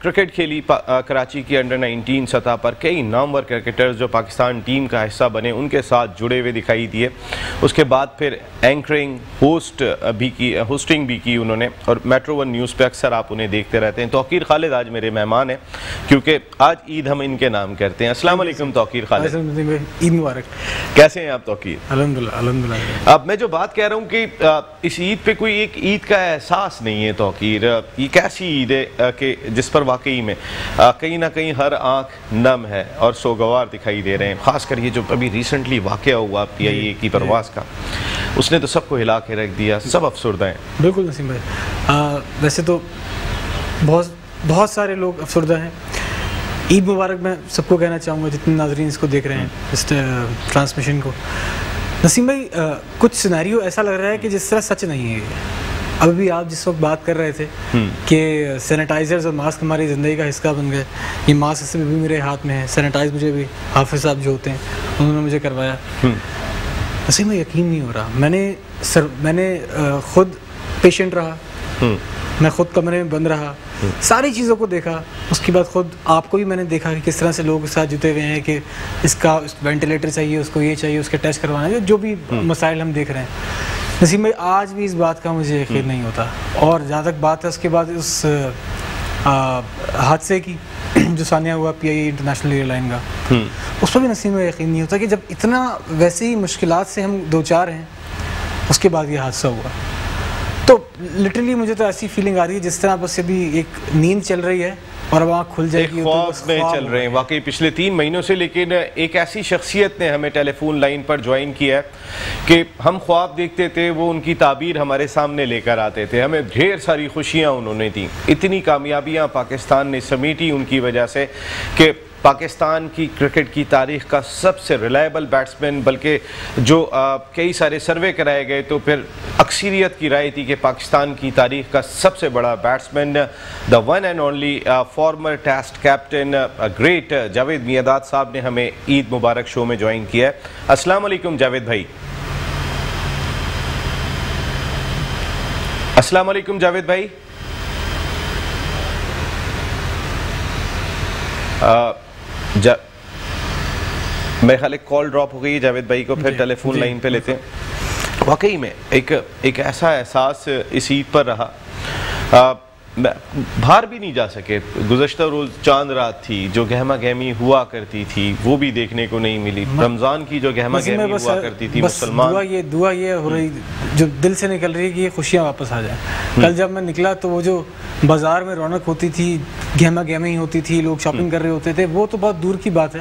Cricket کھیلی کراچی کی under 19 سطح پر کئی نامور کرکٹرز جو پاکستان ٹیم کا حصہ بنے ان کے ساتھ جڑے ہوئے دکھائی دیے. اس کے بعد پھر اینکرنگ ہوسٹنگ بھی کی انہوں نے, اور میٹرو ون نیوز پہ اکثر آپ انہیں دیکھتے رہتے ہیں. توقیر خالد آج میرے مہمان ہیں کیونکہ آج عید ہم ان کے نام کرتے ہیں. السلام علیکم توقیر خالد. عید مبارک. کیسے ہیں آپ توقیر؟ الحمدللہ. اب میں جو بات کہہ رہا ہوں کہ اس عید پہ کوئی ایک عید کا احساس نہیں ہے توقیر. یہ کیسی عید ہے کہ جس پر واقعی میں کہیں نہ کہیں ہر آنکھ نم ہے اور سوگوار دکھائی دے رہے ہیں. خاص کر یہ جو ابھی ریسنٹلی واقعہ ہوا PIA کی پرواز کا, اس نے تو سب کو ہلا کے رکھ دیا, سب افسردہ ہیں. بالکل نسیم بھائی, ویسے تو بہت سارے لوگ افسردہ ہیں. عید مبارک میں سب کو کہنا چاہوں گا جتنے ناظرین اس کو دیکھ رہے ہیں اس ٹرانسمیشن کو. نسیم بھائی, کچھ سینیریو ایسا لگ رہا ہے کہ جس طرح سچ نہیں ہے. ابھی بھی آپ جس وقت بات کر رہے تھے کہ سینیٹائزرز اور ماسک ہماری زندگی کا حصہ بن گئے, یہ ماسک سے بھی میرے ہاتھ میں ہے, سینیٹائز مجھے بھی حافظ صاحب جو ہوتے ہیں انہوں نے مجھے کروایا. نسیم میں یقین نہیں ہو رہا. میں نے خود پیشنٹ رہا, میں خود کمرے میں بند رہا, ساری چیزوں کو دیکھا. اس کے بعد خود آپ کو بھی میں نے دیکھا کہ کس طرح سے لوگ ساتھ جتے ہوئے ہیں کہ اس کا وینٹیلیٹر چاہیے, اس کو یہ چاہیے, اس کے ٹیسٹ کروانا ہے, جو بھی مسائل ہم دیکھ رہے ہیں. نسیم بھائی آج بھی اس بات کا مجھے یقین نہیں ہوتا. اور جہاں تک بات ہے اس کے بعد اس حادثے کی جو ثانیہ ہوا PIA انٹرنیشنل ایئر لائن کا, اس پر بھی نسیم میں یقین نہیں ہوتا کہ جب اتنا ویسے ہی مشکلات سے ہم دو چار ہیں اس کے بعد یہ حادثہ ہوا. تو لٹرلی مجھے تو ایسی فیلنگ آ رہی ہے جس طرح بس ابھی ایک نیند چل رہی ہے اور اب آنکھ کھل جائے گی. خواب میں چل رہے ہیں واقعی پچھلے 3 مہینوں سے. لیکن ایک ایسی شخصیت نے ہمیں ٹیلی فون لائن پر جوائن کیا ہے کہ ہم خواب دیکھتے تھے, وہ ان کی تعبیر ہمارے سامنے لے کر آتے تھے. ہمیں ڈھیر ساری خوشیاں انہوں نے دیں, اتنی کامیابیاں پاکستان نے سمیٹی ان کی وجہ سے کہ پاکستان کی کرکٹ کی تاریخ کا سب سے ریلائبل بیٹسمین, بلکہ جو کئی سارے سروے کرائے گئے تو پھر اکثریت کی رائے تھی کہ پاکستان کی تاریخ کا سب سے بڑا batsman, the one and only former test captain great Javed Miandad sahib نے ہمیں عید مبارک شو میں جوائن کیا ہے. السلام علیکم جاوید بھائی. السلام علیکم جاوید بھائی. میرے خیال ایک کال ڈراپ ہو گئی ہے جاوید بھائی کو, پھر ٹیلی فون لائن پہ لیتے ہیں. واقعی میں ایک ایسا احساس اس عید پر رہا, باہر بھی نہیں جا سکے. گزشتہ روز چاند رات تھی, جو گہما گہمی ہوا کرتی تھی وہ بھی دیکھنے کو نہیں ملی. رمضان کی جو گہما گہمی ہوا کرتی تھی مسلمان, دعا یہ ہو رہی جو دل سے نکل رہی ہے کہ یہ خوشیاں واپس آ جائیں. کل جب میں نکلا تو وہ جو بازار میں رونق ہوتی تھی, گہما گہمی ہوتی تھی, لوگ شاپنگ کر رہے ہوتے تھے, وہ تو بہت دور کی بات ہے.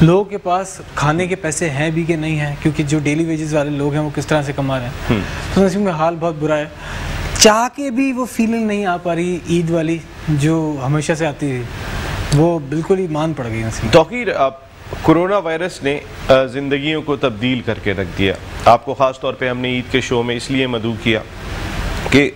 لوگوں کے پاس کھانے کے پیسے ہیں بھی کہ نہیں ہیں, کیونکہ جو ڈیلی ویجز والے لوگ ہیں وہ کس طرح سے کما رہے ہیں. تو نسیم میں حال بہت برا ہے. چاہ کے بھی وہ فیلنگ نہیں آ پا رہی عید والی جو ہمیشہ سے آتی تھی, وہ بالکل ہی مان پڑ گئی. توقیر, کرونا وائرس نے زندگیوں کو تبدیل کر کے رکھ دیا. آپ کو خاص طور پہ ہم نے عید کے شو میں اس لیے مدعو کیا کہ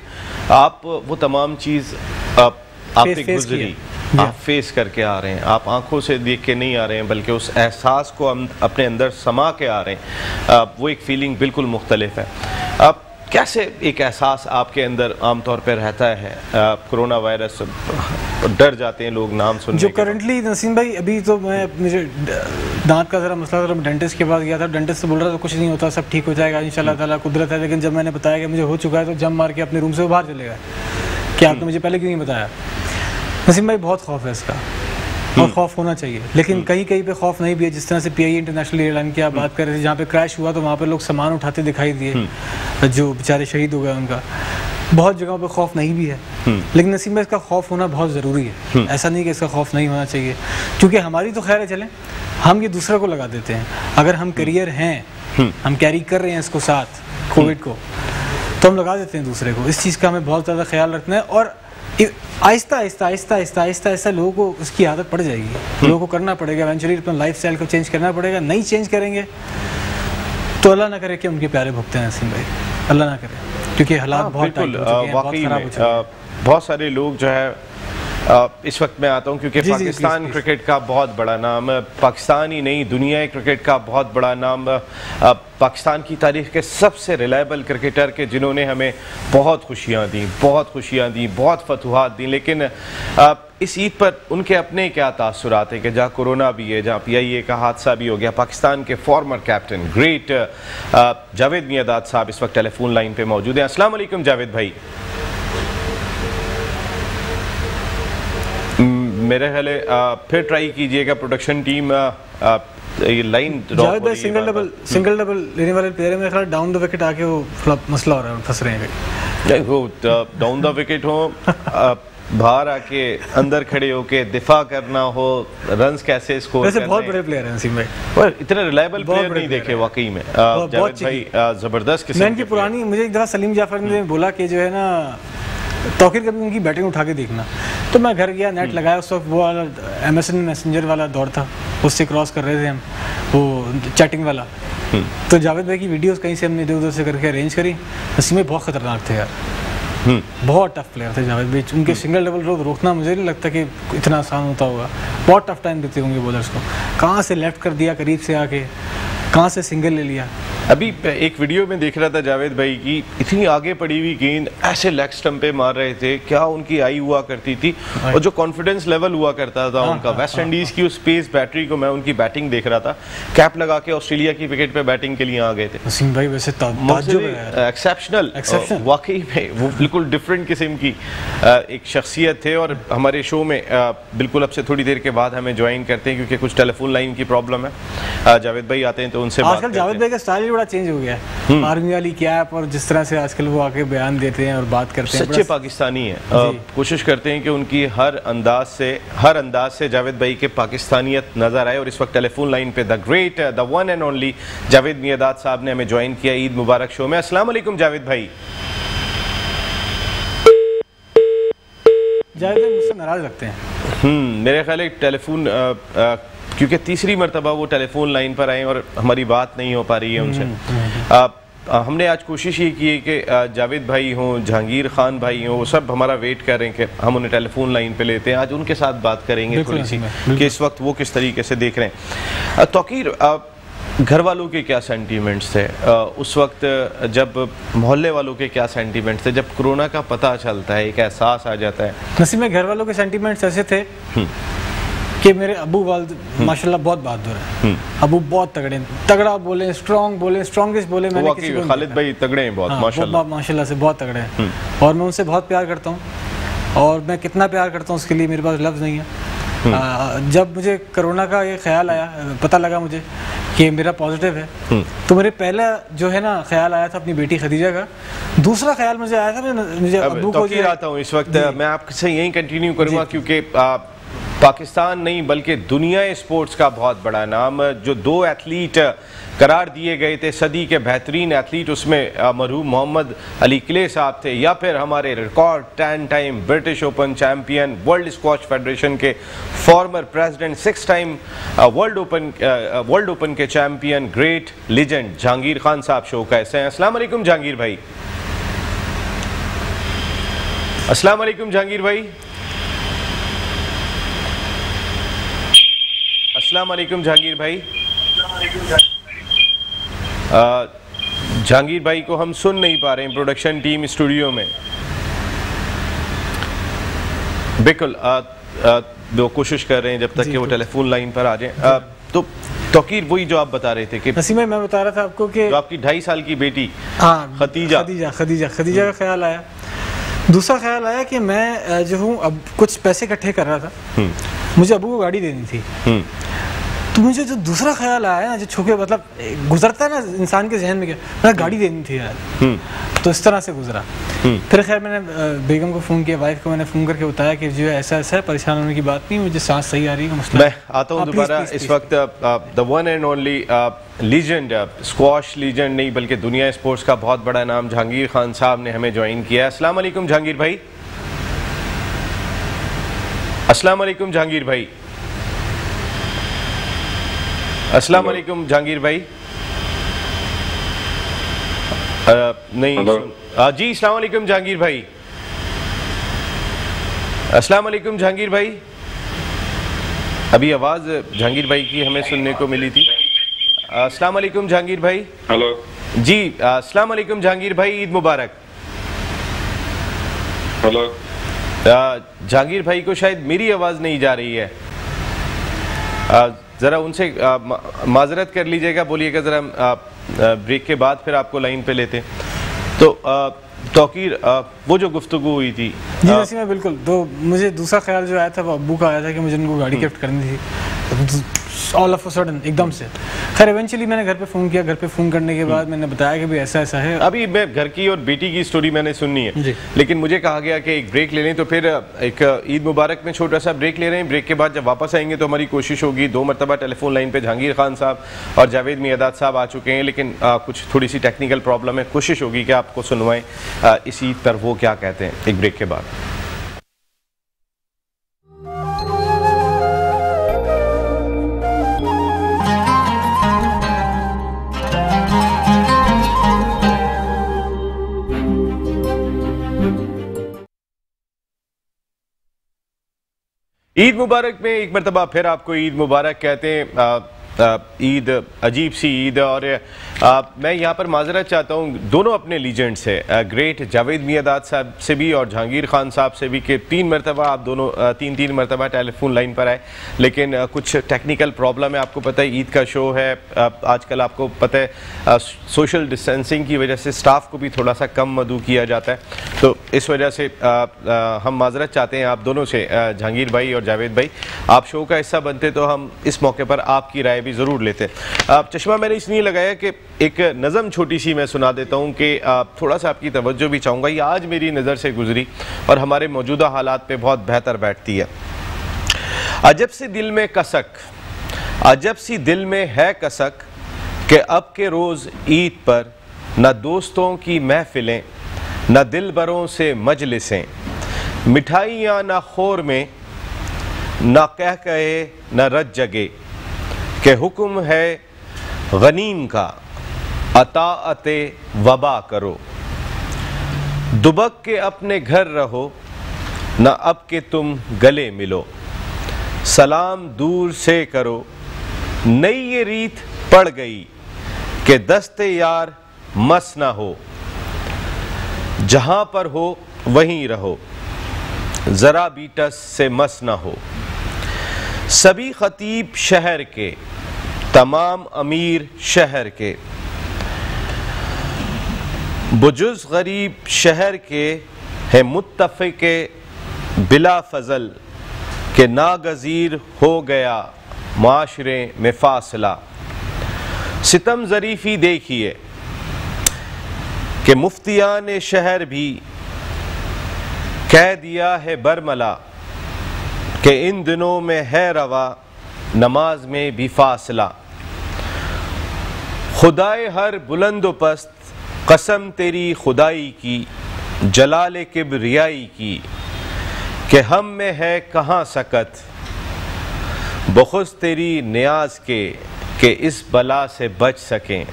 آپ وہ تمام چیز آپ نے گزری, آپ فیس کر کے آ رہے ہیں. آپ آنکھوں سے دیکھ کے نہیں آ رہے ہیں بلکہ اس احساس کو اپنے اندر سما کے آ رہے ہیں. وہ ایک فیلنگ بالکل مختلف ہے. اب کیسے ایک احساس آپ کے اندر عام طور پہ رہتا ہے؟ کرونا وائرس, ڈر جاتے ہیں لوگ نام سننے جو کرنٹلی. نسیم بھائی ابھی تو مجھے دانت کا ذرا مسئلہ تھا, ڈینٹسٹ کے پاس گیا تھا. ڈینٹسٹ سے بول رہا تھا کچھ نہیں ہوتا, سب ٹھیک ہو جائے گا ان شاء اللہ تعالیٰ, قدرت ہے. لیکن جب میں نے بتایا کہ مجھے ہو چکا ہے تو جم مار کے اپنے روم سے باہر چلے گئے کہ آپ نے مجھے پہلے کیوں نہیں بتایا. نسیم بھائی بہت خوف ہے اس کا, اور خوف ہونا چاہیے, لیکن کہیں پہ خوف نہیں بھی ہے. جس طرح سے PIA انٹرنیشنل ایئر لائن کی آپ بات کر رہے تھے, جہاں پہ کریش ہوا تو وہاں پہ لوگ سامان اٹھاتے دکھائی دیے, جو بیچارے شہید ہو گئے ان کا. بہت جگہوں پہ خوف نہیں بھی ہے, لیکن نسیم میں اس کا خوف ہونا بہت ضروری ہے. ایسا نہیں کہ اس کا خوف نہیں ہونا چاہیے, کیونکہ ہماری تو خیر ہے, چلیں ہم یہ دوسرے کو لگا دیتے ہیں. اگر ہم کیریئر ہیں, ہم کیری کر رہے ہیں اس کو ساتھ کووڈ کو, تو ہم لگا دیتے ہیں دوسرے کو. اس چیز کا ہمیں بہت زیادہ خیال رکھنا ہے, اور آہستہ آہستہ آہستہ آہستہ آہستہ آہستہ لوگوں کو اس کی عادت پڑ جائے گی. لوگوں کو کرنا پڑے گا, ایونچولی اپنا لائف اسٹائل کو چینج کرنا پڑے گا. نہیں چینج کریں گے تو اللہ نہ کرے کہ ان کے پیارے بھگتے ہیں نسیم بھائی, اللہ نہ کرے, کیونکہ حالات بہت واقعی بہت سارے لوگ جو ہے اس وقت میں آتا ہوں کیونکہ پاکستان کرکٹ کا بہت بڑا نام، پاکستان ہی نہیں دنیا کرکٹ کا بہت بڑا نام، پاکستان کی تاریخ کے سب سے ریلائبل کرکٹر کے جنہوں نے ہمیں بہت خوشیاں دیں، بہت فتوحات دیں، لیکن اس عید پر ان کے اپنے کیا تاثرات ہیں کہ جہاں کورونا بھی ہے، جہاں PIA کا حادثہ بھی ہو گیا. پاکستان کے farmer captain great Javed Miandad صاحب اس وقت ٹیلی فون لائن پہ موجود ہیں. السلام علیکم جاوید بھائی. میرے خیال ہے پھر ٹرائی کیجئے گا پروڈکشن ٹیم، یہ لائن جاوید بھائی سنگل ڈبل لینے والے پلیئر ہیں، میرے خیال ڈاؤن دا وکٹ آ کے وہ مسئلہ ہو رہا ہے، پھنس رہے ہیں. وہ ڈاؤن دا وکٹ ہو، باہر آ کے اندر کھڑے ہو کے دفاع کرنا ہو، رنز کیسے اسکور کرنے. ویسے بہت بڑے پلیئر ہیں نسیم بھائی، اتنے ریلائبل پلیئر نہیں دیکھے واقعی میں. جاوید بھائی زبردست قسم میں ان کی پرانی، مجھے ایک دفعہ سلیم جعفر نے بولا کہ جو ہے نا توقیر کبھی ان کی بیٹنگ اٹھا کے دیکھنا، تو میں گھر گیا، نیٹ لگایا، اس وقت وہ والا MSN میسنجر والا دور تھا، اس سے کراس کر رہے تھے ہم، وہ چیٹنگ والا. تو جاوید بھائی کی ویڈیوز کہیں سے ہم نے ادھر ادھر سے کر کے ارینج کری. نسیم بھائی بہت خطرناک تھے یار، بہت ٹف پلیئر تھے جاوید بھائی. ان کے سنگل ڈبل روکنا مجھے نہیں لگتا کہ اتنا آسان ہوتا ہوگا، بہت ٹف ٹائم دیتے ہوں گے بولرز کو. کہاں سے لیفٹ کر دیا قریب سے آ کے، کہاں سے سنگل لے لیا. ابھی ایک ویڈیو میں دیکھ رہا تھا جاوید بھائی کی، اتنی آگے پڑی ہوئی گیند ایسے لیگ سٹمپ پہ مار رہے تھے، کیا ان کی آئی ہوا کرتی تھی، اور جو کانفیڈنس لیول ہوا کرتا تھا ان کا. ویسٹ انڈیز کی اس پیس بیٹری کو میں ان کی بیٹنگ دیکھ رہا تھا، کیپ لگا کے آسٹریلیا کی وکٹ پہ بیٹنگ کے لیے آ گئے تھے. نسیم بھائی ویسے ایکسیپشنل واقعی میں، وہ بالکل ڈفرینٹ قسم کی ایک شخصیت تھے. اور ہمارے شو میں بالکل اب سے تھوڑی دیر کے بعد ہمیں جوائن کرتے ہیں کیونکہ کچھ ٹیلی فون لائن کی پرابلم ہے. جاوید بھائی آتے ہیں تو ان سے بات کرتے ہیں. جاوید بھائی کا اسٹائل بڑا چینج ہو گیا ہے، آرمی والی کیپ، اور جس طرح سے آج کل وہ آ کے بیان دیتے ہیں اور بات کرتے ہیں. سچے پاکستانی ہیں، کوشش کرتے ہیں کہ ان کی ہر انداز سے جاوید بھائی کے پاکستانیت نظر آئے. اور اس وقت ٹیلی فون لائن پہ the great, the one and only Javed Miandad sahab نے ہمیں جوائن کیا عید مبارک شو میں. السلام علیکم جاوید بھائی. جاوید بھائی مجھ سے ناراض لگتے ہیں. میرے خیال ہے ٹیلی فون، کیونکہ تیسری مرتبہ وہ ٹیلی فون لائن پر آئے اور ہماری بات نہیں ہو پا رہی ہے ان سے. ہم نے آج کوشش یہ کی ہے کہ جاوید بھائی ہوں، جہانگیر خان بھائی ہوں، وہ سب ہمارا ویٹ کر رہے ہیں کہ ہم انہیں ٹیلی فون لائن پہ لیتے ہیں. آج ان کے ساتھ بات کریں گے تھوڑی سی کہ اس وقت وہ کس طریقے سے دیکھ رہے ہیں. توقیر، گھر والوں کے کیا سینٹیمنٹس تھے اس وقت، جب محلے والوں کے کیا سینٹیمنٹس تھے جب کرونا کا پتہ چلتا ہے، ایک احساس آ جاتا ہے؟ نسیم میں گھر والوں کے سینٹیمنٹس ایسے تھے کہ میرے ابو والد ماشاءاللہ بہت بہادر ہیں. ابو بہت تگڑا بولے، اسٹرانگ بولے، اسٹرانگسٹ بولے. میں نے کسی کو خالد بھائی تگڑے ہیں بہت ماشاءاللہ سے، بہت تگڑے ہیں، اور میں ان سے بہت پیار کرتا ہوں. اور میں کتنا پیار کرتا ہوں اس کے لیے میرے پاس لفظ نہیں ہے. جب مجھے کرونا کا یہ خیال آیا، پتہ لگا مجھے کہ میرا پازیٹیو ہے، تو میرے پہلا جو ہے نا خیال آیا تھا اپنی بیٹی خدیجہ کا. دوسرا خیال مجھے آیا تھا مجھے ابو کو. آتا ہوں اس وقت میں آپ سے یہیں کنٹینیو کروں گا کیونکہ پاکستان نہیں بلکہ دنیا اسپورٹس کا بہت بڑا نام، جو 2 ایتھلیٹ قرار دیے گئے تھے صدی کے بہترین ایتھلیٹ، اس میں مرحوم محمد علی کلے صاحب تھے، یا پھر ہمارے record 10 time British open champion, world squash federation کے former president, 6 time world open کے champion, great legend Jahangir Khan sahab show کا حصہ ہیں. السلام علیکم جہانگیر بھائی. السلام علیکم جہانگیر بھائی. السلام علیکم جہانگیر بھائی. جہانگیر بھائی کو ہم سن نہیں پا رہے ہیں پروڈکشن ٹیم اسٹوڈیو میں. بالکل وہ کوشش کر رہے ہیں جب تک کہ وہ ٹیلی فون لائن پر آ جائیں. تو توقیر وہی جو آپ بتا رہے تھے کہ نسیم میں بتا رہا تھا آپ کو کہ آپ کی 2.5 سال کی بیٹی خدیجہ کا خیال آیا. دوسرا خیال آیا کہ میں جو ہوں اب کچھ پیسے اکٹھے کر رہا تھا، مجھے ابو کو گاڑی دینی تھی. تو مجھے جو دوسرا خیال آیا نا، جو چھوکے مطلب گزرتا ہے نا انسان کے ذہن میں، کیا گاڑی دینی تھی یار. تو اس طرح سے گزرا. پھر خیر میں نے بیگم کو فون کیا، وائف کو میں نے فون کر کے بتایا کہ جو ہے ایسا ہے، پریشان ہونے کی بات نہیں، مجھے سانس صحیح آ رہی ہے مسئلہ. میں آتا ہوں دوبارہ. اس وقت دا one and only legend, squash legend نہیں بلکہ دنیا اسپورٹس کا بہت بڑا نام جہانگیر خان صاحب نے ہمیں جوائن کیا. السلام علیکم جہانگیر بھائی. السلام علیکم جہانگیر بھائی. السلام علیکم جہانگیر بھائی. نہیں جی السلام علیکم جہانگیر بھائی. السلام علیکم جہانگیر بھائی. ابھی آواز جہانگیر بھائی کی ہمیں سننے کو ملی تھی. السلام علیکم جہانگیر بھائی. ہلو جی السلام علیکم جہانگیر بھائی, عید مبارک. ہلو جہانگیر بھائی کو شاید میری آواز نہیں جا رہی ہے, ذرا ان سے معذرت کر لیجئے گا, بولیے گا ذرا بریک کے بعد پھر آپ کو لائن پہ لیتے. تو توقیر وہ جو گفتگو ہوئی تھی. جی ویسے میں بالکل, تو مجھے دوسرا خیال جو آیا تھا وہ ابو کا آیا تھا کہ مجھے ان کو گاڑی گفٹ کرنی تھی آل آف سڈن, ایک دم سے. خیر ایونچولی میں نے گھر پہ فون کیا, گھر پہ فون کرنے کے بعد میں نے بتایا کہ بھی ایسا ایسا ہے. ابھی میں گھر کی اور بیٹی کی سٹوری میں نے سننی ہے, لیکن مجھے کہا گیا کہ ایک بریک لے لیں, تو پھر ایک عید مبارک میں چھوٹا سا بریک لے رہے ہیں. بریک کے بعد جب واپس آئیں گے تو ہماری کوشش ہوگی, 2 مرتبہ ٹیلی فون لائن پہ جہانگیر خان صاحب اور جاوید میرداد صاحب آ چکے ہیں, لیکن کچھ تھوڑی سی ٹیکنیکل پرابلم ہے. کوشش ہوگی کہ آپ کو سنوائیں اس عید پر وہ کیا کہتے ہیں ایک بریک کے بعد. عید مبارک میں ایک مرتبہ پھر آپ کو عید مبارک کہتے ہیں. عید عجیب سی عید, اور میں یہاں پر معذرت چاہتا ہوں دونوں اپنے لیجنڈ سے, گریٹ جاوید میرداد صاحب سے بھی اور جہانگیر خان صاحب سے بھی, کہ 3 مرتبہ آپ دونوں 3 مرتبہ ٹیلی فون لائن پر آئے, لیکن کچھ ٹیکنیکل پرابلم ہے. آپ کو پتہ ہے عید کا شو ہے, آج کل آپ کو پتہ ہے سوشل ڈسٹینسنگ کی وجہ سے سٹاف کو بھی تھوڑا سا کم مدعو کیا جاتا ہے, تو اس وجہ سے ہم معذرت چاہتے ہیں آپ دونوں سے. جہانگیر بھائی اور جاوید بھائی, آپ شو کا حصہ بنتے تو ہم اس موقع پر آپ کی رائے بھی ضرور لیتے. چشمہ میں نے اس لیے لگایا کہ ایک نظم چھوٹی سی میں سنا دیتا ہوں کہ تھوڑا سا آپ کی توجہ بھی چاہوں گا. یہ آج میری نظر سے گزری اور ہمارے موجودہ حالات پہ بہت بہتر بیٹھتی ہے. عجب سی دل میں کسک, عجب سی دل میں ہے کسک, کہ اب کے روز عید پر نہ دوستوں کی محفلیں, نہ دلبروں سے مجلسیں, مٹھائیاں نہ خور میں, نہ کہہ کہے نہ رج جگے, کہ حکم ہے غنیم کا اطاعت وبا کرو. دبک کے اپنے گھر رہو, نہ اب کہ تم گلے ملو, سلام دور سے کرو. نئی یہ ریت پڑ گئی کہ دست یار مس نہ ہو, جہاں پر ہو وہیں رہو, ذرا بھی ٹس سے مس نہ ہو. سبھی خطیب شہر کے, تمام امیر شہر کے, بجز غریب شہر کے, ہے متفق بلا فضل, کہ ناگزیر ہو گیا معاشرے میں فاصلہ. ستم ظریفی دیکھیے کہ مفتیان شہر بھی کہہ دیا ہے برملا, کہ ان دنوں میں ہے روا نماز میں بھی فاصلہ. خدائے ہر بلند و پست, قسم تیری خدائی کی, جلال کبریائی کی, کہ ہم میں ہے کہاں سکت, بخس تیری نیاز کے, کہ اس بلا سے بچ سکیں.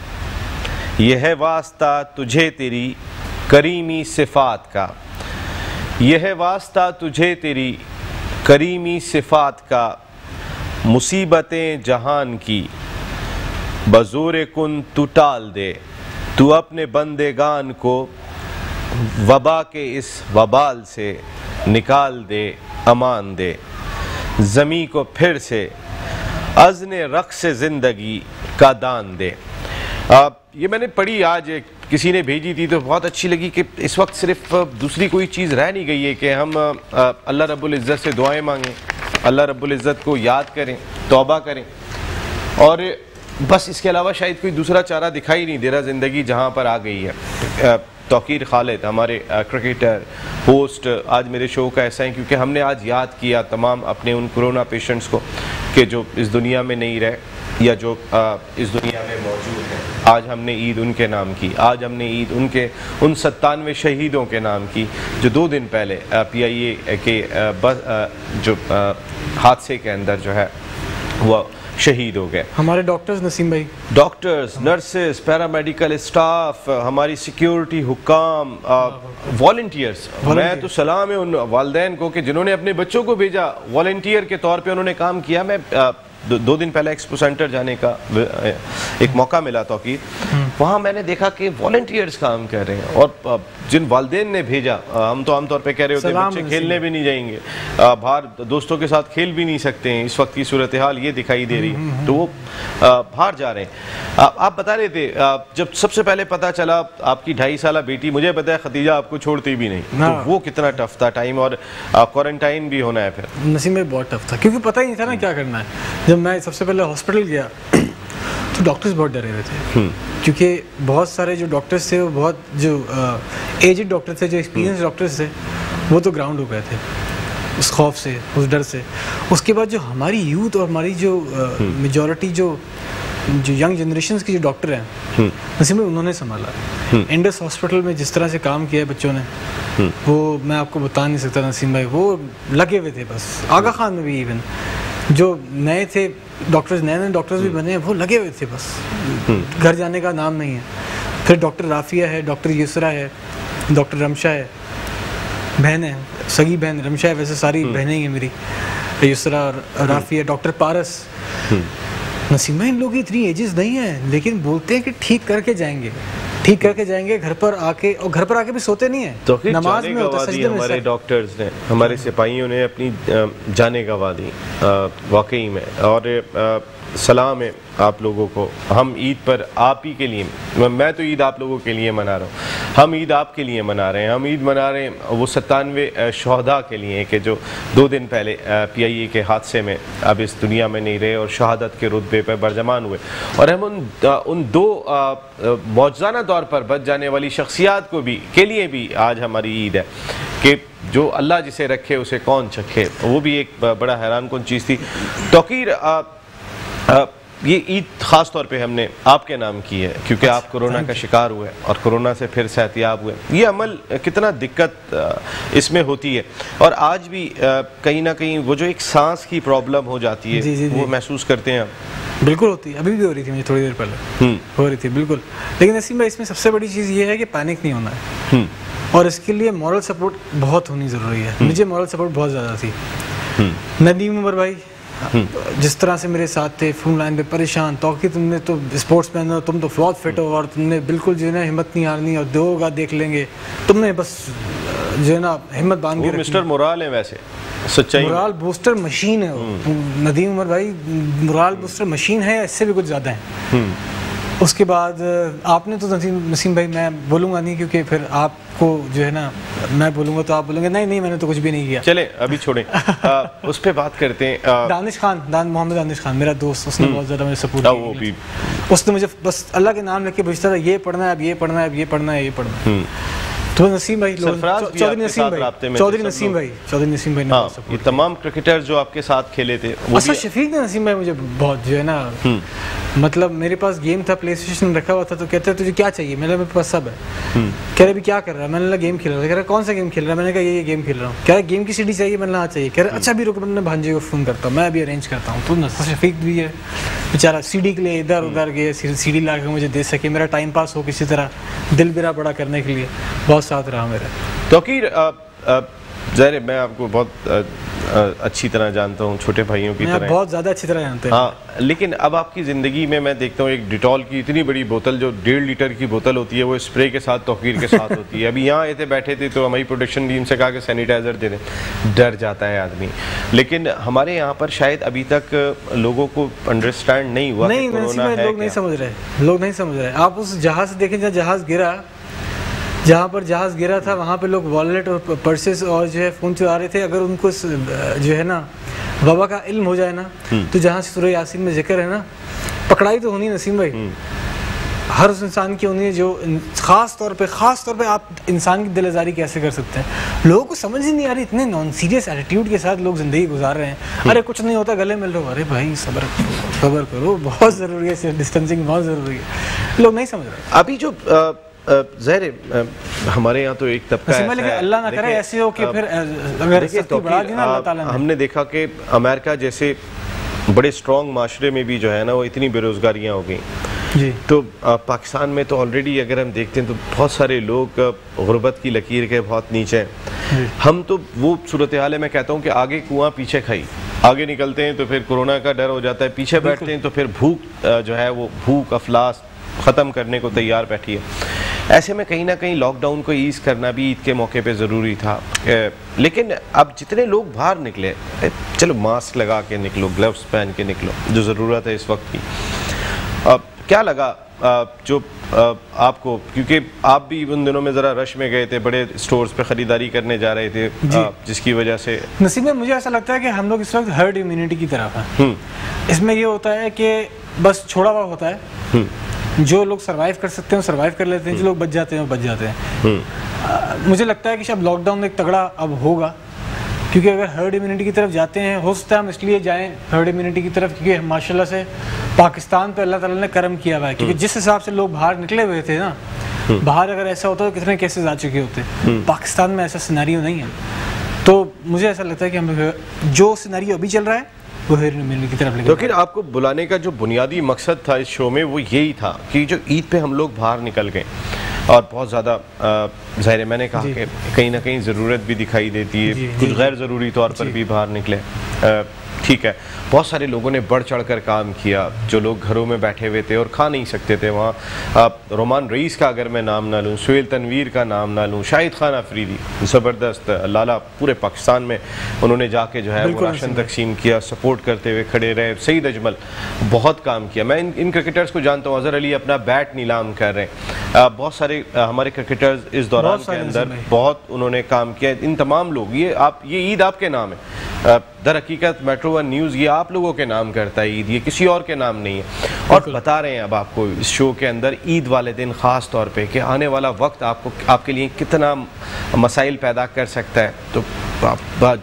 یہ ہے واسطہ تجھے تیری کریمی صفات کا, یہ ہے واسطہ تجھے تیری کریمی صفات کا. مصیبتیں جہان کی بزور کن تو ٹال دے, تو اپنے بندگان کو وبا کے اس وبال سے نکال دے, امان دے. زمیں کو پھر سے اذن رقص زندگی کا دان دے. یہ میں نے پڑھی آج, کسی نے بھیجی تھی تو بہت اچھی لگی, کہ اس وقت صرف دوسری کوئی چیز رہ نہیں گئی ہے کہ ہم اللہ رب العزت سے دعائیں مانگیں, اللہ رب العزت کو یاد کریں, توبہ کریں, اور بس اس کے علاوہ شاید کوئی دوسرا چارہ دکھائی نہیں دے رہا. زندگی جہاں پر آ گئی ہے. توقیر خالد ہمارے کرکٹر ہوسٹ آج میرے شو کا ایسا ہے, کیونکہ ہم نے آج یاد کیا تمام اپنے ان کورونا پیشنٹس کو کہ جو اس دنیا میں نہیں رہے یا جو اس دنیا میں موجود ہیں. آج ہم نے عید ان کے نام کی, آج ہم نے عید ان 97 شہیدوں کے نام کی جو 2 دن پہلے PIA کے جو حادثے کے اندر جو ہے وہ شہید ہو گئے. ہمارے ڈاکٹرز نسیم بھائی, ڈاکٹرز, نرسز, پیرامیڈیکل اسٹاف, ہماری سیکیورٹی حکام, والنٹیئرز. میں تو سلام ہے ان والدین کو کہ جنہوں نے اپنے بچوں کو بھیجا والنٹیئر کے طور پہ, انہوں نے کام کیا. میں 2 دن پہلے ایکسپو سینٹر جانے کا ایک موقع ملا توقیر, وہاں میں نے دیکھا کہ والنٹیئرز کام کر رہے ہیں, اور جن والدین نے بھیجا, ہم تو عام طور پہ کہہ رہے ہوتے ہیں بچے کھیلنے بھی نہیں جائیں گے, باہر دوستوں کے ساتھ کھیل بھی نہیں سکتے ہیں, اس وقت کی صورتحال یہ دکھائی دے رہی ہے, تو وہ باہر جا رہے ہیں. آپ بتا رہے تھے جب سب سے پہلے پتہ چلا آپ کی 2.5 سالہ بیٹی, مجھے پتا ہے خدیجہ آپ کو چھوڑتی بھی نہیں, تو وہ کتنا ٹف تھا ٹائم, اور کوارنٹائن بھی ہونا ہے پھر. نسیم میں بہت ٹف تھا, کیونکہ پتہ ہی نہیں تھا نا کیا کرنا ہے. جب میں سب سے پہلے ہاسپٹل گیا تو ڈاکٹرز بہت ڈرے ہوئے تھے, کیونکہ بہت سارے جو ڈاکٹرز تھے وہ بہت جو ایجڈ ڈاکٹر تھے, جو ایکسپیرینس ڈاکٹرز تھے, وہ تو گراؤنڈ ہو گئے تھے اس خوف سے, اس ڈر سے. اس کے بعد جو ہماری یوتھ اور ہماری جو میجورٹی جو ینگ جنریشنز کے جو ڈاکٹر ہیں, نسیم میں انہوں نے سنبھالا. انڈس ہاسپٹل میں جس طرح سے کام کیا ہے بچوں نے, وہ میں آپ کو بتا نہیں سکتا نسیم بھائی. وہ لگے ہوئے تھے بس. آغا خان میں بھی ایون جو نئے تھے ڈاکٹرز, نئے ڈاکٹرز بھی بنے ہیں, وہ لگے ہوئے تھے بس, گھر جانے کا نام نہیں ہے. پھر ڈاکٹر رافیہ ہے, ڈاکٹر یسرا ہے, ڈاکٹر رمشا ہے, بہن ہے, سگی بہن رمشا ہے, ویسے ساری بہنیں ہی ہیں میری, یسرا, رافیہ, ڈاکٹر پارس. نسیمہ ان لوگ اتنی ایجز نہیں ہیں, لیکن بولتے ہیں کہ ٹھیک کر کے جائیں گے, ٹھیک کر کے جائیں گے. گھر پر آ کے, اور گھر پر آ کے بھی سوتے نہیں ہیں, نماز میں ہوتا ہے, سجدے میں. ہمارے ڈاکٹرز نے, ہمارے سپاہیوں نے اپنی جانیں گنوا دی واقعی میں. اور سلام ہے آپ لوگوں کو. ہم عید پر آپ ہی کے لیے, میں تو عید آپ لوگوں کے لیے منا رہا ہوں, ہم عید آپ کے لیے منا رہے ہیں. ہم عید منا رہے ہیں وہ 97 شہداء کے لیے کہ جو 2 دن پہلے PIA کے حادثے میں اب اس دنیا میں نہیں رہے اور شہادت کے رتبے پر برجمان ہوئے. اور ہم ان 2 معجزانہ طور پر بچ جانے والی شخصیات کو بھی کے لیے بھی آج ہماری عید ہے, کہ جو اللہ جسے رکھے اسے کون چکھے. وہ بھی ایک بڑا حیران کن چیز تھی. توقیر, یہ عید خاص طور پہ ہم نے آپ کے نام کی ہے کیونکہ آپ کورونا کا شکار ہوئے اور کورونا سے پھر صحتیاب ہوئے. یہ عمل کتنا دقت اس میں ہوتی ہے, اور آج بھی کہیں نہ کہیں وہ جو ایک سانس کی پرابلم ہو جاتی ہے وہ محسوس کرتے ہیں آپ؟ بالکل ہوتی ہے, ابھی بھی ہو رہی تھی مجھے تھوڑی دیر پہلے ہو رہی تھی بالکل. لیکن نسیم بھائی اس میں سب سے بڑی چیز یہ ہے کہ پینک نہیں ہونا ہے, اور اس کے لیے مورل سپورٹ بہت ہونی ضروری ہے. مجھے مورل سپورٹ بہت زیادہ تھی. ندیم عمر بھائی جس طرح سے میرے ساتھ تھے فرونٹ لائن پہ پریشان, توقیر تم نے تو اسپورٹس مین ہو, تم تو بہت فٹ ہو, اور تم نے بالکل جو ہے نا ہمت نہیں ہارنی, اور دو ہوگا دیکھ لیں گے, تم نے بس جو ہے نا ہمت باندھ کے رکھی. مسٹر مورال ہے, ویسے سچائی مورال بوسٹر مشین ہے ندیم عمر بھائی, مورال بوسٹر مشین ہے, اس سے بھی کچھ زیادہ ہیں. اس کے بعد آپ نے تو نسیم بھائی, میں بولوں گا نہیں کیونکہ پھر آپ کو جو ہے نا میں بولوں گا تو آپ بولیں گے نہیں میں نے تو کچھ بھی نہیں کیا. چلیں ابھی چھوڑیں, اس پہ بات کرتے ہیں. دانش خان, محمد دانش خان میرا دوست, اس نے بہت زیادہ مجھے سپورٹ کیا. اس نے مجھے بس اللہ کے نام لے کے بھیجتا تھا, یہ پڑھنا ہے, اب یہ پڑھنا ہے, اب یہ پڑھنا ہے, یہ پڑھنا ہے. تو نسیم بھائی, چودھری نسیم بھائی نے, یہ تمام کرکٹر جو آپ کے ساتھ کھیلے تھے, اسد شفیق نے نسیم بھائی مجھے بہت جو ہے نا, مطلب میرے پاس گیم تھا پلے اسٹیشن رکھا ہوا تھا, تو کہتے ہیں تجھے کیا چاہیے, میرے پاس سب ہے. کہہ رہے ابھی کیا کر رہا ہے, میں نے کہا گیم کھیل رہا ہے. کہہ رہا کون سا گیم کھیل رہا ہے, میں نے کہا یہ گیم کھیل رہا ہوں. کہہ رہا گیم کی CD چاہیے, میں نے کہا چاہیے. کہہ رہا اچھا بھی رک, میں بھانجے کو فون کرتا ہوں, میں ابھی ارینج کرتا ہوں. تو اسد شفیق بھی ہے بیچارہ, CD کے لیے ادھر ادھر گئے, CD لا کے مجھے دے سکے, میرا ٹائم پاس ہو کسی طرح, دل میرا بڑا کرنے کے لیے بہت ساتھ رہا میرا. توقیر, ظاہر ہے میں آپ کو بہت اچھی طرح جانتا ہوں, چھوٹے بھائیوں کی طرح, بہت زیادہ اچھی طرح جانتے ہیں. ہاں, لیکن اب آپ کی زندگی میں میں دیکھتا ہوں ایک ڈیٹول کی اتنی بڑی بوتل جو 1.5 لیٹر کی بوتل ہوتی ہے, وہ اسپرے کے ساتھ توقیر کے ساتھ ہوتی ہے. ابھی یہاں آئے تھے, بیٹھے تھے, تو ہماری پروڈکشن ٹیم سے کہا کہ سینیٹائزر دے دیں, ڈر جاتا ہے آدمی. لیکن ہمارے یہاں پر شاید ابھی تک لوگوں کو انڈرسٹینڈ نہیں ہوا کہ کورونا ہے. لوگ نہیں سمجھ رہے. آپ اس جہاز سے دیکھیں جہاں پر جہاز گرا تھا, وہاں پہ لوگ والیٹ اور پرسز اور جو ہے فون چلا رہے تھے. اگر ان کو جو ہے نا وبا کا علم ہو جائے نا, تو جہاں سے سورہ یاسین میں ذکر ہے نا, پکڑائی تو ہونی نسیم بھائی, ہر اس انسان کی ہونی ہے جو خاص طور پہ آپ انسان کی دل آزاری کیسے کر سکتے ہیں. لوگوں کو سمجھ ہی نہیں آ رہی, اتنے نان سیریس ایٹیٹیوڈ کے ساتھ لوگ زندگی گزار رہے ہیں. ارے کچھ نہیں ہوتا, گلے مل رہے ہو, ارے بھائی صبر کرو, بہت ضروری ہے, ڈسٹینسنگ بہت ضروری ہے. لوگ نہیں سمجھ رہے. ابھی جو ظاہر ہمارے یہاں تو ایک طبقہ ہے, اللہ نہ کرے ایسے ہو کہ پھر اگر سختی بڑھا دی نا اللہ تعالیٰ نے. ہم نے دیکھا کہ امریکہ جیسے بڑے اسٹرانگ معاشرے میں بھی جو ہے نا وہ اتنی بے روزگاریاں ہو گئیں جی. تو پاکستان میں تو آلریڈی اگر ہم دیکھتے ہیں تو بہت سارے لوگ غربت کی لکیر کے بہت نیچے ہیں. ہم تو وہ صورتحال ہے میں کہتا ہوں کہ آگے کنواں پیچھے کھائی, آگے نکلتے ہیں تو پھر کورونا کا ڈر ہو جاتا ہے, پیچھے بیٹھتے ہیں تو پھر بھوک جو ہے وہ بھوک افلاس ختم کرنے کو تیار بیٹھی ہے. ایسے میں کہیں نہ کہیں لاک ڈاؤن کو ایز کرنا بھی عید کے موقع پہ ضروری تھا. لیکن اب جتنے لوگ باہر نکلے, چلو ماسک لگا کے نکلو, گلوز پہن کے نکلو جو ضرورت ہے اس وقت کی. کیا لگا جو آپ کو, کیونکہ آپ بھی ان دنوں میں ذرا رش میں گئے تھے, بڑے سٹورز پہ خریداری کرنے جا رہے تھے, جس کی وجہ سے نصیب میں مجھے ایسا لگتا ہے کہ ہم لوگ اس وقت ہرڈ امیونٹی کی طرف ہیں. اس میں یہ ہوتا ہے کہ بس چھوڑا ہوا ہوتا ہے, جو لوگ سروائیو کر سکتے ہیں وہ سروائیو کر لیتے ہیں, جو لوگ بچ جاتے ہیں وہ بچ جاتے ہیں. مجھے لگتا ہے کہ شاید لاک ڈاؤن ایک تگڑا اب ہوگا, کیونکہ اگر ہرڈ امیونٹی کی طرف جاتے ہیں, ہو سکتا ہے ہم اس لیے جائیں ہرڈ امیونٹی کی طرف کیونکہ ماشاء اللہ سے پاکستان پہ اللہ تعالیٰ نے کرم کیا ہوا ہے. کیونکہ جس حساب سے لوگ باہر نکلے ہوئے تھے نا, باہر اگر ایسا ہوتا تو کتنے کیسز آ چکے ہوتے. پاکستان میں ایسا سیناریو نہیں ہے. تو مجھے ایسا لگتا ہے کہ ہم جو سیناریو ابھی چل رہا ہے وہ ہرڈ امیونٹی کی طرف. لیکن آپ کو بلانے کا جو بنیادی مقصد تھا اس شو میں وہ یہی تھا کہ جو عید پہ ہم لوگ باہر نکل گئے, اور بہت زیادہ ظاہر ہے میں نے کہا کہ کہیں نہ کہیں ضرورت بھی دکھائی دیتی ہے, کچھ غیر ضروری طور پر بھی باہر نکلے, ٹھیک ہے. بہت سارے لوگوں نے بڑھ چڑھ کر کام کیا, جو لوگ گھروں میں بیٹھے ہوئے تھے اور کھا نہیں سکتے تھے. وہاں رومان رئیس کا اگر میں نام نہ لوں, سہیل تنویر کا نام نہ لوں, شاہد خان افریدی زبردست لالا, پورے پاکستان میں انہوں نے جا کے جو ہے وہ راشن تقسیم کیا, سپورٹ کرتے ہوئے کھڑے رہے. سعید اجمل بہت کام کیا. میں ان کرکٹرز کو جانتا ہوں, اظہر علی اپنا بیٹ نیلام کر رہے ہیں. بہت سارے ہمارے کرکٹرز اس دوران کے اندر بہت انہوں نے کام کیا. ان تمام لوگ, یہ عید آپ کے نام ہے, در حقیقت میٹرو ون نیوز یہ آپ لوگوں کے نام کرتا ہے عید, یہ کسی اور کے نام نہیں ہے. اور بتا رہے ہیں اب آپ کو اس شو کے اندر عید والے دن خاص طور پہ کہ آنے والا وقت آپ کے لیے کتنا مسائل پیدا کر سکتا ہے. تو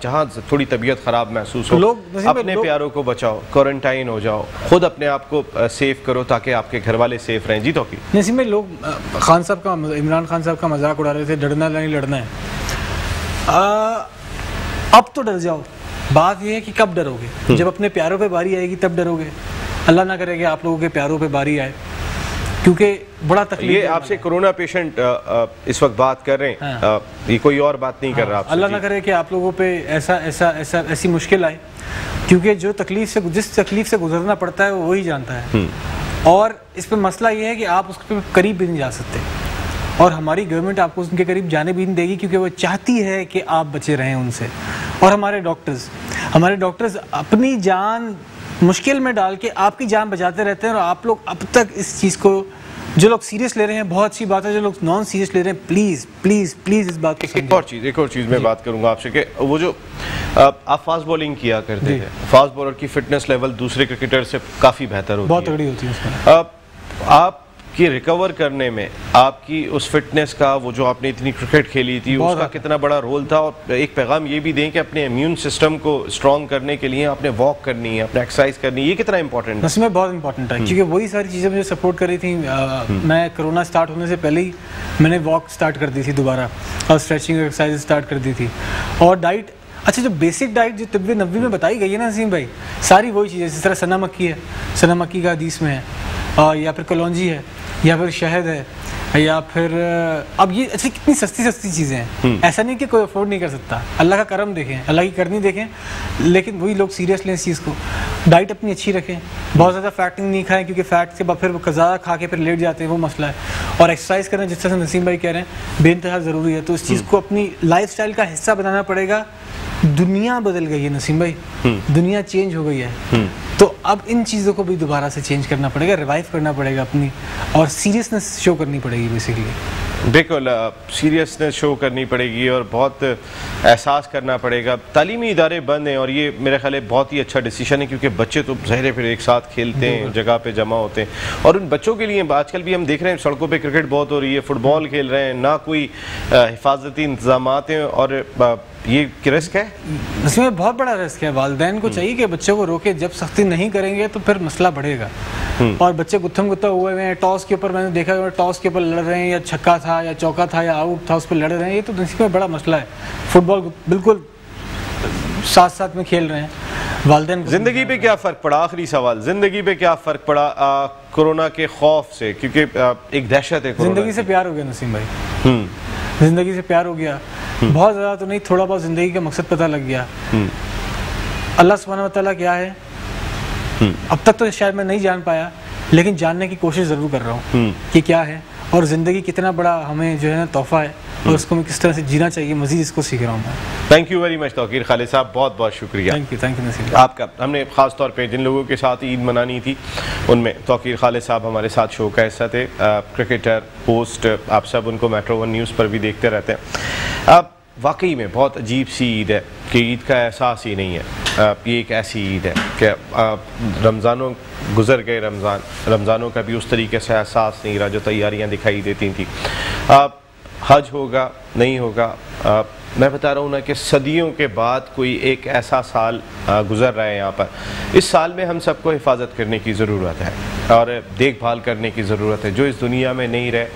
جہاں تھوڑی طبیعت خراب محسوس ہو, اپنے پیاروں کو بچاؤ, کوارنٹائن ہو جاؤ, خود اپنے آپ کو سیف کرو تاکہ آپ کے گھر والے سیف رہیں. جی توقیر نسیم میں لوگ خان صاحب کا, عمران خان صاحب کا مذاق اڑا رہے تھے, ڈرنا نہیں لڑنا ہے. اب تو ڈر جاؤ. بات یہ ہے کہ کب ڈرو گے, جب اپنے پیاروں پہ باری آئے گی تب ڈرو گے. اللہ نہ کرے کہ آپ لوگوں کے پیاروں پہ باری آئے, کیونکہ بڑا تکلیف. یہ آپ سے کورونا پیشنٹ اس وقت بات کر رہے ہیں, یہ کوئی اور بات نہیں کر رہا. اللہ نہ کرے کہ آپ لوگوں پہ ایسی مشکل آئے, کیونکہ جو جس تکلیف سے گزرنا پڑتا ہے وہ وہی جانتا ہے. اور اس پہ مسئلہ یہ ہے کہ آپ اس کے قریب بھی نہیں جا سکتے, اور ہماری گورنمنٹ آپ کو ان کے قریب جانے بھی نہیں دے گی, کیونکہ وہ چاہتی ہے کہ آپ بچے رہیں ان سے. اور ہمارے ڈاکٹرز اپنی جان مشکل میں ڈال کے آپ کی جان بچاتے رہتے ہیں. اور آپ لوگ اب تک اس چیز کو, جو لوگ سیریس لے رہے ہیں بہت اچھی بات ہے, جو لوگ نان سیریس لے رہے ہیں پلیز پلیز پلیز اس بات کو سمجھیں. ایک اور چیز میں بات کروں گا آپ سے کہ وہ جو آپ فاسٹ بولنگ کیا کرتے تھے, فاسٹ بولر کی فٹنس لیول دوسرے کرکٹر سے کافی بہتر ہوتی ہے, بہت تگڑی ہوتی ہے. آپ کی ریکور کرنے میں آپ کی اس فٹنس کا, وہ جو آپ نے اتنی کرکٹ کھیلی تھی اس کا کتنا بڑا رول تھا. اور ایک پیغام یہ بھی دیں کہ اپنے امیون سسٹم کو اسٹرانگ کرنے کے لیے آپ نے واک کرنی ہے, اپنے ایکسرسائز کرنی ہے, یہ کتنا امپورٹنٹ ہے؟ اس میں بہت امپورٹنٹ ہے, کیونکہ وہی ساری چیزیں مجھے سپورٹ کر رہی تھیں. میں کرونا سٹارٹ ہونے سے پہلے ہی میں نے واک سٹارٹ کر دی تھی دوبارہ, اور اسٹریچنگ ایکسرسائز سٹارٹ کر دی تھی. اور ڈائٹ, اچھا جو بیسک ڈائٹ جو طب نبوی میں بتائی گئی ہے نا نسیم بھائی, ساری وہی چیزیں, جس طرح سنا مکی ہے, سنا مکی کا حدیث میں ہے, یا پھر کلونجی ہے, یا پھر شہد ہے, یا پھر اب یہ اچھی کتنی سستی چیزیں ہیں. ایسا نہیں کہ کوئی افورڈ نہیں کر سکتا. اللہ کا کرم دیکھیں, اللہ کی کرنی دیکھیں, لیکن وہی لوگ سیریس لیں اس چیز کو. ڈائٹ اپنی اچھی رکھیں, بہت زیادہ فیٹنگ نہیں کھائیں, کیونکہ فیٹ کے بعد پھر زیادہ کھا کے پھر لیٹ جاتے ہیں, وہ مسئلہ ہے. اور ایکسرسائز کریں جس طرح سے نسیم بھائی کہہ رہے ہیں بے انتہا ضروری ہے. تو اس چیز کو اپنی لائف سٹائل کا حصہ بنانا پڑے گا. دنیا بدل گئی ہے نسیم بھائی, دنیا چینج ہو گئی ہے, تو اب ان چیزوں کو بھی دوبارہ سے چینج کرنا پڑے گا, ریوائیو کرنا پڑے گا اپنی, اور سیریسنس شو کرنی پڑے گی بیسیکلی. بالکل سیریسنس شو کرنی پڑے گی اور بہت احساس کرنا پڑے گا. تعلیمی ادارے بند ہیں, اور یہ میرے خیال ہے بہت ہی اچھا ڈیسیشن ہے, کیونکہ بچے تو ظاہر ہے پھر ایک ساتھ کھیلتے ہیں, جگہ پہ جمع ہوتے ہیں, اور ان بچوں کے لیے آج کل بھی ہم دیکھ رہے ہیں سڑکوں پہ کرکٹ بہت ہو رہی ہے, فٹ بال کھیل رہے ہیں, نہ کوئی حفاظتی انتظامات ہیں, اور یہ رسک ہے, اس میں بہت بڑا رسک ہے. والدین کو چاہیے کہ بچوں کو روکے, جب سختی نہیں کریں گے تو پھر مسئلہ بڑھے گا. اور بچے گتھم گتھا ہوئے ہیں, ٹاس کے اوپر میں نے دیکھا ٹاس کے اوپر لڑ رہے ہیں, یا چھکا تھا یا چوکا تھا یا آؤٹ تھا اس پہ لڑ رہے ہیں, یہ تو اس میں بڑا مسئلہ ہے. فٹ بال بالکل ساتھ ساتھ میں کھیل رہے ہیں. والدین زندگی پہ کیا فرق پڑا؟ آخری سوال، زندگی پہ کیا فرق پڑا کورونا کے خوف سے؟ کیونکہ ایک دہشت ہے زندگی سے پیار ہو گیا نسیم بھائی، زندگی سے پیار ہو گیا، بہت زیادہ تو نہیں، تھوڑا بہت زندگی کا مقصد پتہ لگ گیا، اللہ سبحانہ وتعالیٰ کیا ہے اب تک تو شاید میں نہیں جان پایا، لیکن جاننے کی کوشش ضرور کر رہا ہوں کہ کیا ہے، اور زندگی کتنا بڑا ہمیں جو ہے نا تحفہ ہے، اور اس کو میں کس طرح سے جینا چاہیے، مزید اس کو سیکھ رہا ہوں میں۔ تھینک یو ویری مچ توقیر خالد صاحب، بہت بہت شکریہ تھینک یو نسیم آپ کا۔ ہم نے خاص طور پہ جن لوگوں کے ساتھ عید منانی تھی ان میں توقیر خالد صاحب ہمارے ساتھ شو کا حصہ تھے، کرکٹر، ہوسٹ، آپ سب ان کو میٹرو ون نیوز پر بھی دیکھتے رہتے ہیں۔ اب واقعی میں بہت عجیب سی عید ہے کہ عید کا احساس ہی نہیں ہے، یہ ایک ایسی عید ہے کہ رمضانوں گزر گئے، رمضانوں کا بھی اس طریقے سے احساس نہیں رہا جو تیاریاں دکھائی دیتی تھیں۔ حج ہوگا نہیں ہوگا، میں بتا رہا ہوں نا کہ صدیوں کے بعد کوئی ایک ایسا سال گزر رہا ہے یہاں پر۔ اس سال میں ہم سب کو حفاظت کرنے کی ضرورت ہے اور دیکھ بھال کرنے کی ضرورت ہے۔ جو اس دنیا میں نہیں رہے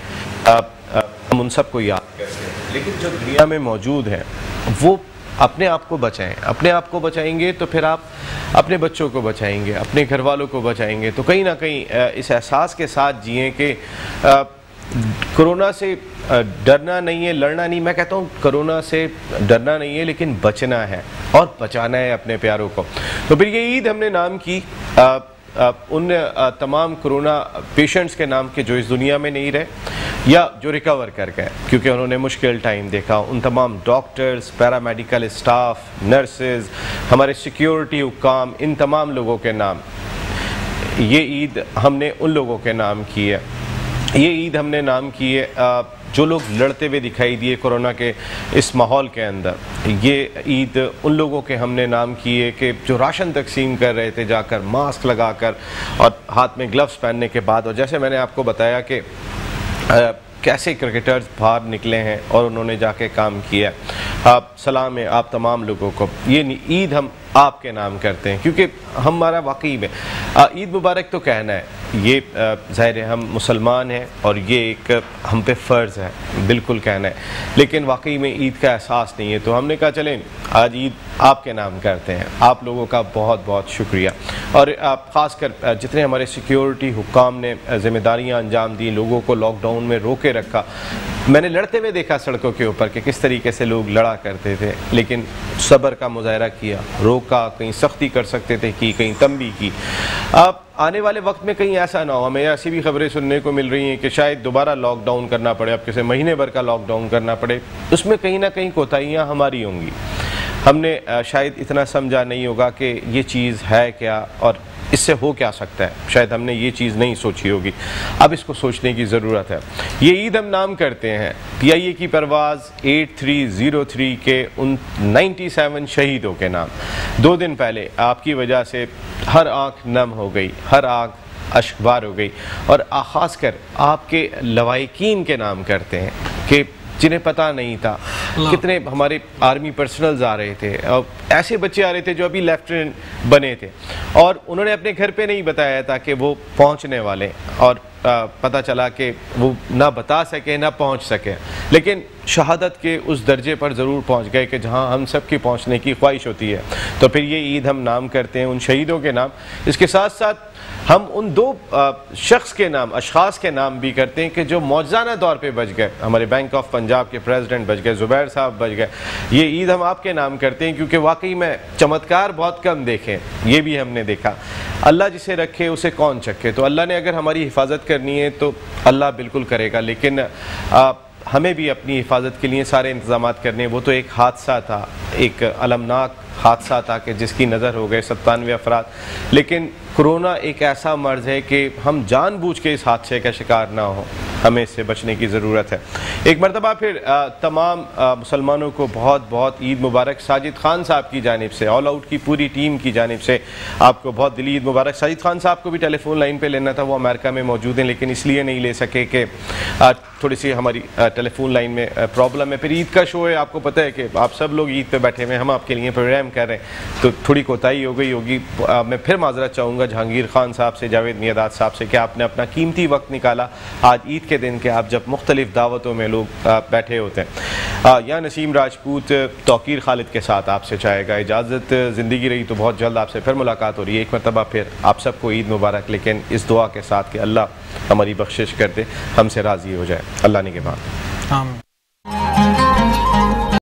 ہم ان سب کو یاد کرتے ہیں، لیکن جو دنیا میں موجود ہیں وہ اپنے آپ کو بچائیں۔ اپنے آپ کو بچائیں گے تو پھر آپ اپنے بچوں کو بچائیں گے، اپنے گھر والوں کو بچائیں گے، تو کہیں نہ کہیں اس احساس کے ساتھ جئیں کہ کرونا سے ڈرنا نہیں ہے، لڑنا نہیں، میں کہتا ہوں کرونا سے ڈرنا نہیں ہے لیکن بچنا ہے اور بچانا ہے اپنے پیاروں کو۔ تو پھر یہ عید ہم نے نام کی ان تمام کرونا پیشنٹس کے نام کے جو اس دنیا میں نہیں رہے یا جو ریکور کر گئے کیونکہ انہوں نے مشکل ٹائم دیکھا، ان تمام ڈاکٹرز، پیرامیڈیکل اسٹاف، نرسز، ہمارے سیکیورٹی حکام، ان تمام لوگوں کے نام یہ عید ہم نے ان لوگوں کے نام کی ہے۔ یہ عید ہم نے نام کی ہے جو لوگ لڑتے ہوئے دکھائی دیے کرونا کے اس ماحول کے اندر۔ یہ عید ان لوگوں کے ہم نے نام کیے کہ جو راشن تقسیم کر رہے تھے جا کر، ماسک لگا کر اور ہاتھ میں گلوز پہننے کے بعد، اور جیسے میں نے آپ کو بتایا کہ کیسے کرکٹرز باہر نکلے ہیں اور انہوں نے جا کے کام کیا۔ سلام ہے آپ تمام لوگوں کو۔ یہ عید ہم آپ کے نام کرتے ہیں کیونکہ ہمارا واقعی میں عید مبارک تو کہنا ہے، یہ ظاہر ہے ہم مسلمان ہیں اور یہ ایک ہم پہ فرض ہے بالکل کہنا ہے، لیکن واقعی میں عید کا احساس نہیں ہے، تو ہم نے کہا چلیں آج عید آپ کے نام کرتے ہیں۔ آپ لوگوں کا بہت بہت شکریہ، اور خاص کر جتنے ہمارے سیکیورٹی حکام نے ذمہ داریاں انجام دی، لوگوں کو لاک ڈاؤن میں روکے رکھا۔ میں نے لڑتے ہوئے دیکھا سڑکوں کے اوپر کہ کس طریقے سے لوگ لڑا کرتے تھے، لیکن صبر کا مظاہرہ کیا، روکا، کہیں سختی کر سکتے تھے کی، کہیں تنبیہ کی۔ آنے والے وقت میں کہیں ایسا نہ ہو، ہمیں ایسی بھی خبریں سننے کو مل رہی ہیں کہ شاید دوبارہ لاک ڈاؤن کرنا پڑے، اب کسی مہینے بھر کا لاک ڈاؤن کرنا پڑے، اس میں کہیں نہ کہیں کوتاہیاں ہماری ہوں گی۔ ہم نے شاید اتنا سمجھا نہیں ہوگا کہ یہ چیز ہے کیا اور اس سے ہو کیا سکتا ہے، شاید ہم نے یہ چیز نہیں سوچی ہوگی، اب اس کو سوچنے کی ضرورت ہے۔ یہ عید ہم نام کرتے ہیں پی آئی اے کی پرواز 8303 کے ان 97 شہیدوں کے نام۔ 2 دن پہلے آپ کی وجہ سے ہر آنکھ نم ہو گئی، ہر آنکھ اشکبار ہو گئی، اور خاص کر آپ کے لواحقین کے نام کرتے ہیں کہ جنہیں پتہ نہیں تھا، کتنے ہمارے آرمی پرسنلز آ رہے تھے، ایسے بچے آ رہے تھے جو ابھی لیفٹیننٹ بنے تھے اور انہوں نے اپنے گھر پہ نہیں بتایا تھا کہ وہ پہنچنے والے، اور پتہ چلا کہ وہ نہ بتا سکے نہ پہنچ سکے، لیکن شہادت کے اس درجے پر ضرور پہنچ گئے کہ جہاں ہم سب کی پہنچنے کی خواہش ہوتی ہے۔ تو پھر یہ عید ہم نام کرتے ہیں ان شہیدوں کے نام، اس کے ساتھ ساتھ ہم ان 2 شخص کے نام، اشخاص کے نام بھی کرتے ہیں کہ جو موجزانہ طور پہ بچ گئے۔ ہمارے بینک آف پنجاب کے پریزیڈنٹ بچ گئے، زبیر صاحب بچ گئے۔ یہ عید ہم آپ کے نام کرتے ہیں کیونکہ واقعی میں چمتکار بہت کم دیکھے، یہ بھی ہم نے دیکھا۔ اللہ جسے رکھے اسے کون چکھے، تو اللہ نے اگر ہماری حفاظت کرنی ہے تو اللہ بالکل کرے گا، لیکن ہمیں بھی اپنی حفاظت کے لیے سارے انتظامات کرنے ہیں۔ وہ تو ایک حادثہ تھا، ایک المناک حادثہ تھا کہ جس کی نظر ہو گئے 97 افراد، لیکن کرونا ایک ایسا مرض ہے کہ ہم جان بوجھ کے اس حادثے کا شکار نہ ہوں، ہمیں اس سے بچنے کی ضرورت ہے۔ ایک مرتبہ پھر تمام مسلمانوں کو بہت بہت عید مبارک۔ ساجد خان صاحب کی جانب سے، آل آؤٹ کی پوری ٹیم کی جانب سے آپ کو بہت دلی عید مبارک۔ ساجد خان صاحب کو بھی ٹیلی فون لائن پہ لینا تھا، وہ امریکہ میں موجود ہیں لیکن اس لیے نہیں لے سکے کہ تھوڑی سی ہماری ٹیلی فون لائن میں پرابلم ہے۔ پھر عید کا شو ہے، آپ کو پتہ ہے کہ آپ سب لوگ عید پہ بیٹھے ہوئے ہیں، ہم آپ کے لیے پروگرام کر رہے ہیں تو تھوڑی کوتاہی ہو گئی ہوگی، میں پھر معذرت چاہوں گا گا جہانگیر خان صاحب سے، جاوید میرداد صاحب سے کہ آپ نے اپنا قیمتی وقت نکالا آج عید کے دن کہ آپ جب مختلف دعوتوں میں لوگ بیٹھے ہوتے ہیں. یا نسیم راجپوت توقیر خالد کے ساتھ آپ سے چاہے گا اجازت. زندگی رہی تو بہت جلد آپ سے پھر ملاقات ہو رہی ہے. ایک مرتبہ پھر آپ سب کو عید مبارک، لیکن اس دعا کے ساتھ کہ اللہ ہماری بخشش کر دے، ہم سے راضی ہو جائے. اللہ نگہبان. آمین.